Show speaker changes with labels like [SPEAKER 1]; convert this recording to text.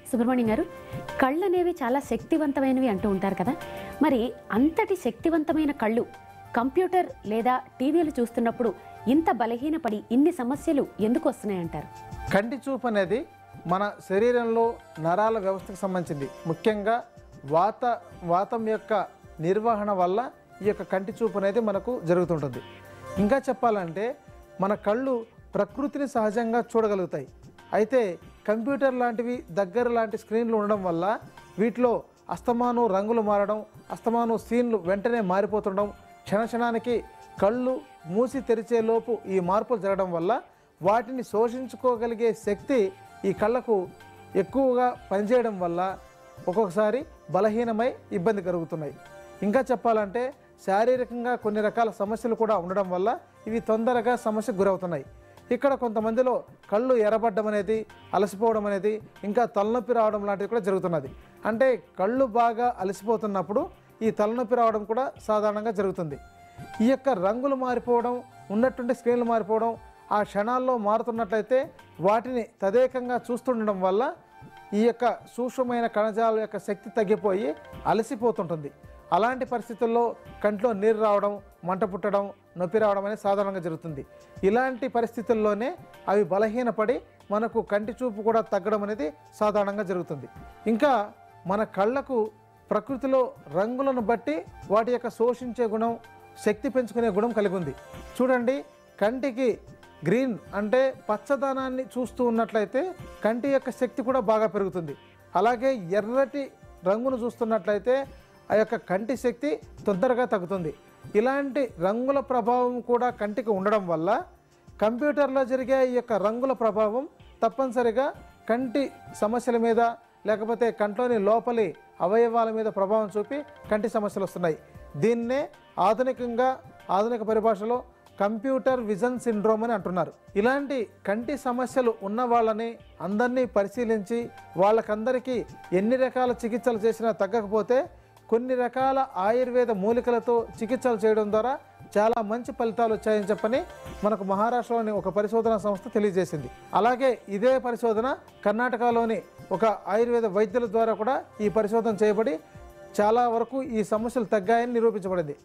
[SPEAKER 1] సుబ్రహ్మణ్యం గారు, కళ్ళనేవి చాలా శక్తివంతమైనవి అంటూ ఉంటారు కదా. మరి అంతటి శక్తివంతమైన కళ్ళు కంప్యూటర్ లేదా టీవీలు చూస్తున్నప్పుడు ఇంత బలహీనపడి ఇన్ని సమస్యలు ఎందుకు వస్తున్నాయంటారు?
[SPEAKER 2] కంటి చూపు అనేది మన శరీరంలో నరాల వ్యవస్థకు సంబంధించింది. ముఖ్యంగా వాతం యొక్క నిర్వహణ వల్ల ఈ యొక్క కంటి చూపు అనేది మనకు జరుగుతుంటుంది. ఇంకా చెప్పాలంటే మన కళ్ళు ప్రకృతిని సహజంగా చూడగలుగుతాయి. అయితే కంప్యూటర్ లాంటివి దగ్గర లాంటి స్క్రీన్లు ఉండడం వల్ల వీటిలో అస్తమానం రంగులు మారడం, అస్తమానం సీన్లు వెంటనే మారిపోతుండడం, క్షణక్షణానికి కళ్ళు మూసి తెరిచేలోపు ఈ మార్పులు జరగడం వల్ల వాటిని శోషించుకోగలిగే శక్తి ఈ కళ్ళకు ఎక్కువగా పనిచేయడం వల్ల ఒక్కొక్కసారి బలహీనమై ఇబ్బంది కలుగుతున్నాయి. ఇంకా చెప్పాలంటే శారీరకంగా కొన్ని రకాల సమస్యలు కూడా ఉండడం వల్ల ఇవి తొందరగా సమస్యకు గురవుతున్నాయి. ఇక్కడ కొంతమందిలో కళ్ళు ఎర్రబడ్డం అనేది, అలసిపోవడం అనేది, ఇంకా తలనొప్పి రావడం లాంటివి కూడా జరుగుతున్నది. అంటే కళ్ళు బాగా అలసిపోతున్నప్పుడు ఈ తలనొప్పి రావడం కూడా సాధారణంగా జరుగుతుంది. ఈ యొక్క రంగులు మారిపోవడం, ఉన్నట్టుండి స్క్రీన్లు మారిపోవడం, ఆ క్షణాల్లో మారుతున్నట్లయితే వాటిని తదేకంగా చూస్తుండడం వల్ల ఈ యొక్క సూక్ష్మమైన కణజాల యొక్క శక్తి తగ్గిపోయి అలసిపోతుంటుంది. అలాంటి పరిస్థితుల్లో కంట్లో నీరు రావడం, మంట పుట్టడం, నొప్పి రావడం అనేది సాధారణంగా జరుగుతుంది. ఇలాంటి పరిస్థితుల్లోనే అవి బలహీనపడి మనకు కంటి చూపు కూడా తగ్గడం అనేది సాధారణంగా జరుగుతుంది. ఇంకా మన కళ్ళకు ప్రకృతిలో రంగులను బట్టి వాటి యొక్క శోషించే గుణం, శక్తి పెంచుకునే గుణం కలిగి ఉంది. చూడండి, కంటికి గ్రీన్ అంటే పచ్చదనాన్ని చూస్తూ ఉన్నట్లయితే కంటి యొక్క శక్తి కూడా బాగా పెరుగుతుంది. అలాగే ఎర్రటి రంగును చూస్తున్నట్లయితే ఆ యొక్క కంటి శక్తి తొందరగా తగ్గుతుంది. ఇలాంటి రంగుల ప్రభావం కూడా కంటికి ఉండడం వల్ల కంప్యూటర్లో జరిగే ఈ యొక్క రంగుల ప్రభావం తప్పనిసరిగా కంటి సమస్యల మీద, లేకపోతే కంట్లోని లోపలి అవయవాల మీద ప్రభావం చూపి కంటి సమస్యలు వస్తున్నాయి. దీన్నే ఆధునిక పరిభాషలో కంప్యూటర్ విజన్ సిండ్రోమ్ అని అంటున్నారు. ఇలాంటి కంటి సమస్యలు ఉన్న వాళ్ళని అందరినీ పరిశీలించి వాళ్ళకందరికీ ఎన్ని రకాల చికిత్సలు చేసినా తగ్గకపోతే కొన్ని రకాల ఆయుర్వేద మూలికలతో చికిత్సలు చేయడం ద్వారా చాలా మంచి ఫలితాలు వచ్చాయని చెప్పని మనకు మహారాష్ట్రలోని ఒక పరిశోధనా సంస్థ తెలియజేసింది. అలాగే ఇదే పరిశోధన కర్ణాటకలోని ఒక ఆయుర్వేద వైద్యుల ద్వారా కూడా ఈ పరిశోధన చేయబడి చాలా వరకు ఈ సమస్యలు తగ్గాయని నిరూపించబడింది.